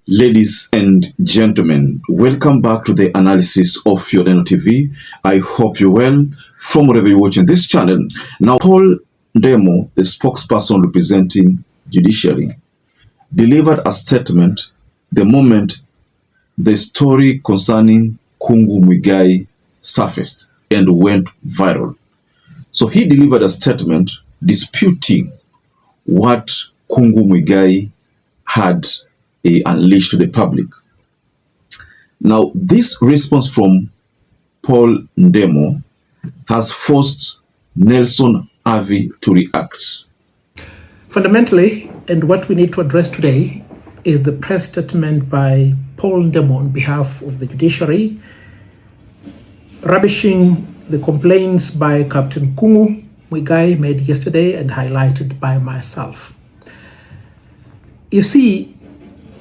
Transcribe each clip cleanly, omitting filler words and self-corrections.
Ladies and gentlemen, welcome back to the analysis of YOLENO TV. I hope you're well from wherever you're watching this channel. Now, Paul Ndemo, the spokesperson representing Judiciary, delivered a statement the moment the story concerning Kungu Muigai surfaced and went viral. So he delivered a statement disputing what Kungu Muigai had unleashed to the public. Now, this response from Paul Ndemo has forced Nelson Havi to react. Fundamentally, and what we need to address today is the press statement by Paul Ndemo on behalf of the Judiciary, rubbishing the complaints by Captain Kungu Muigai made yesterday and highlighted by myself. You see,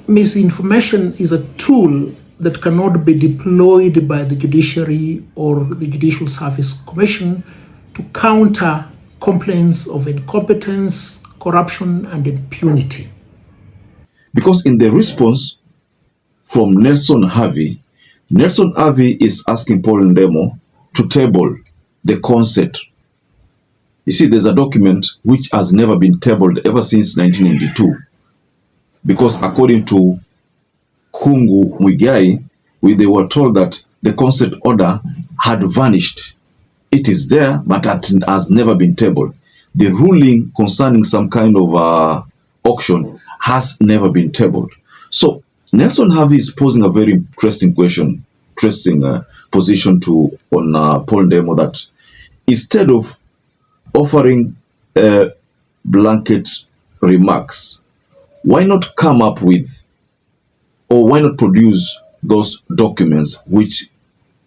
misinformation is a tool that cannot be deployed by the Judiciary or the Judicial Service Commission to counter complaints of incompetence, corruption, and impunity. Because in the response from Nelson Havi is asking Paul Ndemo to table the concept. You see, there's a document which has never been tabled ever since 1992. Because according to Kungu Muigai, they were told that the consent order had vanished. It is there, but it has never been tabled. The ruling concerning some kind of auction has never been tabled. So Nelson Havi is posing a very interesting question, position on Paul Ndemo, that instead of offering blanket remarks, why not come up with, or why not produce those documents which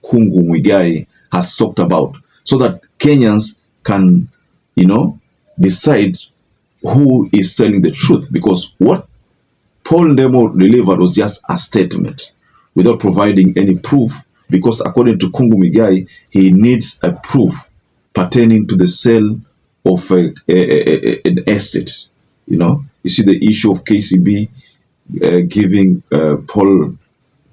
Kungu Muigai has talked about, so that Kenyans can, decide who is telling the truth? Because what Paul Ndemo delivered was just a statement without providing any proof, because according to Kungu Muigai, he needs a proof pertaining to the sale of an estate. You see the issue of KCB giving Kungu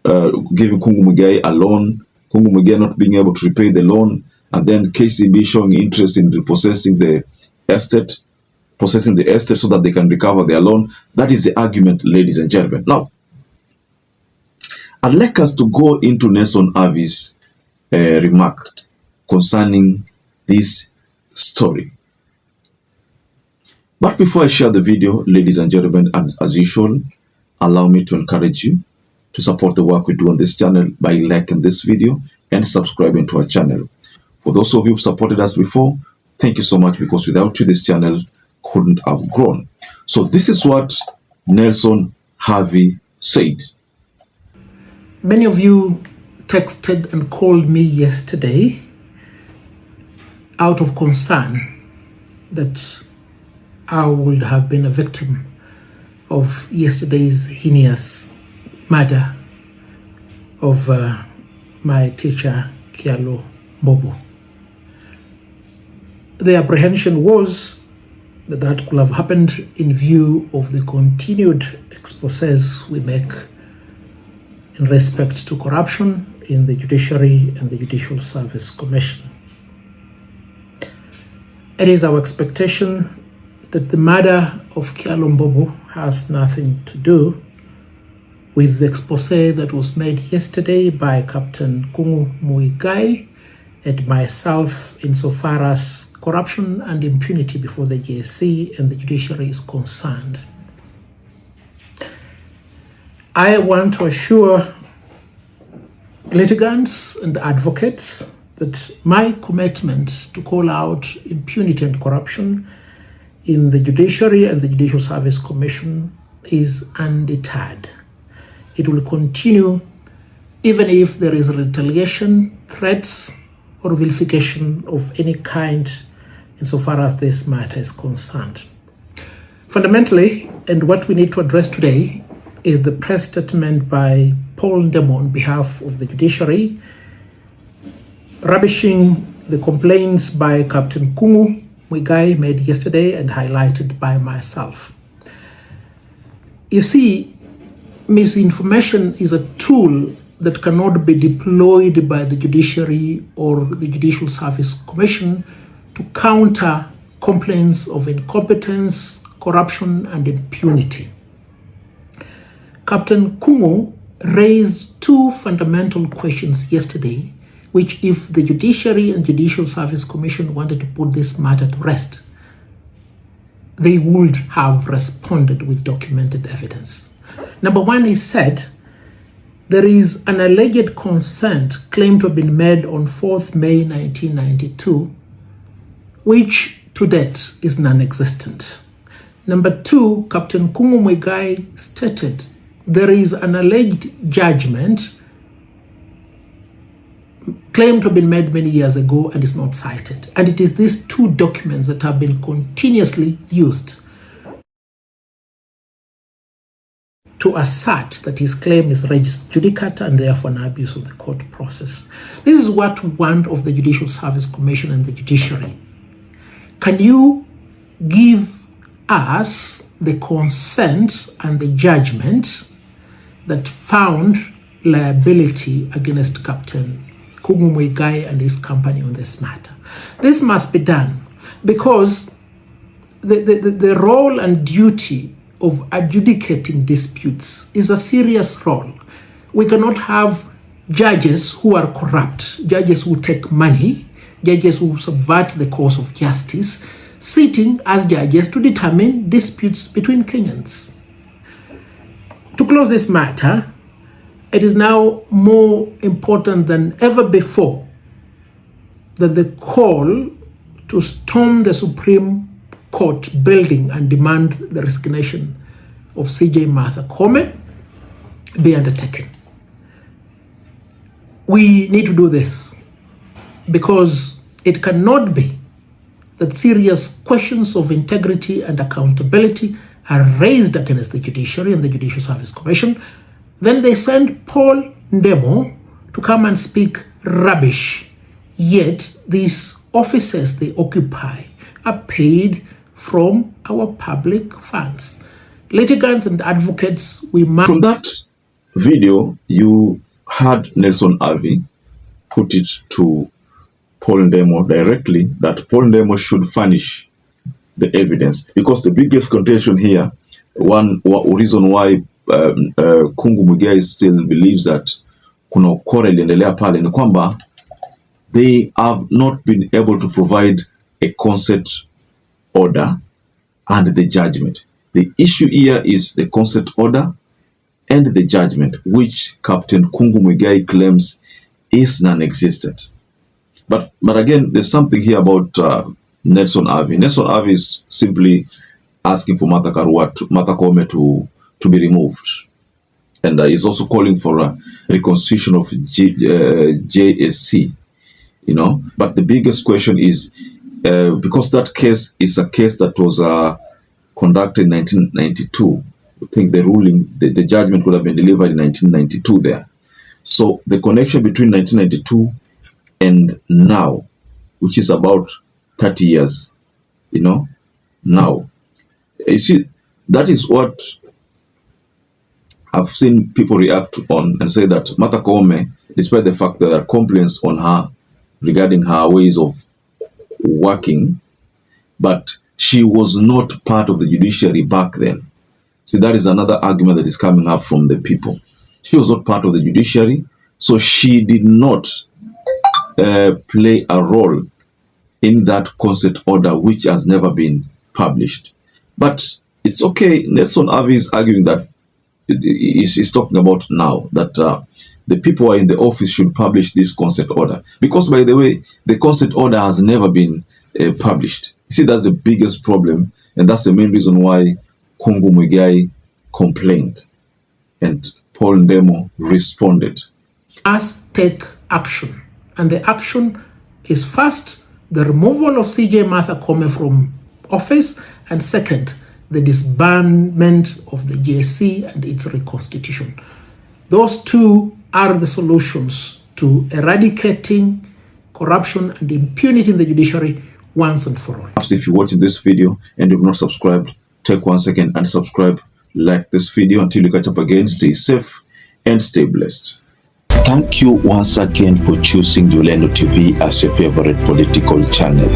Muigai a loan, Kungu Muigai not being able to repay the loan, and then KCB showing interest in possessing the estate so that they can recover their loan. That is the argument, ladies and gentlemen. Now, I'd like us to go into Nelson Havi's remark concerning this story. But before I share the video, ladies and gentlemen, and as usual, allow me to encourage you to support the work we do on this channel by liking this video and subscribing to our channel. For those of you who supported us before, thank you so much, because without you, this channel couldn't have grown. So this is what Nelson Havi said. Many of you texted and called me yesterday out of concern that I would have been a victim of yesterday's heinous murder of my teacher, Kialo Mbobo. The apprehension was that that could have happened in view of the continued exposés we make in respect to corruption in the Judiciary and the Judicial Service Commission. It is our expectation that the murder of Kialo Mbobo has nothing to do with the exposé that was made yesterday by Captain Kungu Muigai and myself insofar as corruption and impunity before the JSC and the Judiciary is concerned. I want to assure litigants and advocates that my commitment to call out impunity and corruption in the Judiciary and the Judicial Service Commission is undeterred. It will continue even if there is retaliation, threats, or vilification of any kind insofar as this matter is concerned. Fundamentally, and what we need to address today is the press statement by Paul Ndemo on behalf of the Judiciary, rubbishing the complaints by Captain Kungu Muigai made yesterday and highlighted by myself. You see, misinformation is a tool that cannot be deployed by the Judiciary or the Judicial Service Commission to counter complaints of incompetence, corruption, and impunity. Captain KOOME raised two fundamental questions yesterday, which if the Judiciary and Judicial Service Commission wanted to put this matter to rest, they would have responded with documented evidence. Number one, he said, there is an alleged consent claimed to have been made on 4th May 1992, which to date is non-existent. Number two, Captain KOOME stated there is an alleged judgment claimed to have been made many years ago and is not cited. And it is these two documents that have been continuously used to assert that his claim is res judicata and therefore an abuse of the court process. This is what we want of the Judicial Service Commission and the Judiciary. Can you give us the consent and the judgment that found liability against Captain KOOME and his company on this matter? This must be done because the role and duty of adjudicating disputes is a serious role. We cannot have judges who are corrupt, judges who take money, judges who subvert the course of justice, sitting as judges to determine disputes between Kenyans. To close this matter, it is now more important than ever before that the call to storm the Supreme Court building and demand the resignation of CJ Martha KOOME be undertaken. We need to do this because it cannot be that serious questions of integrity and accountability are raised against the Judiciary and the Judicial Service Commission. Then they send Paul Ndemo to come and speak rubbish. Yet these offices they occupy are paid from our public funds. Litigants and advocates, we must... From that video, you had Nelson Havi put it to Paul Ndemo directly that Paul Ndemo should furnish the evidence, because the biggest contention here, one reason why Kungu Muigai still believes that kuna ukora iliendelea pale ni kwamba they have not been able to provide a consent order and the judgment. The issue here is the consent order and the judgment, which Captain Kungu Muigai claims is non-existent. But again, there's something here about Nelson Havi. Nelson Havi is simply asking for Martha KOOME to be removed. And he's also calling for a reconstitution of JSC, you know. But the biggest question is, because that case is a case that was conducted in 1992, I think the ruling, the judgment could have been delivered in 1992 there. So the connection between 1992 and now, which is about 30 years, you know, now. You see, that is what I've seen people react on and say that Martha KOOME, despite the fact that there are complaints on her regarding her ways of working, but she was not part of the judiciary back then. See, that is another argument that is coming up from the people. She was not part of the judiciary, so she did not play a role in that consent order, which has never been published. But it's okay. Nelson Havi is arguing that he's talking about now that the people who are in the office should publish this consent order, because, by the way, the consent order has never been published. You see, that's the biggest problem, and that's the main reason why Kungu Muigai complained and Paul Ndemo responded. Must take action, and the action is first the removal of CJ Martha KOOME from office, and second, the disbandment of the JSC and its reconstitution. Those two are the solutions to eradicating corruption and impunity in the judiciary once and for all. Perhaps if you're watching this video and you've not subscribed, take 1 second and subscribe like this video. Until we catch up again, stay safe and stay blessed. Thank you once again for choosing YOLENO TV as your favorite political channel.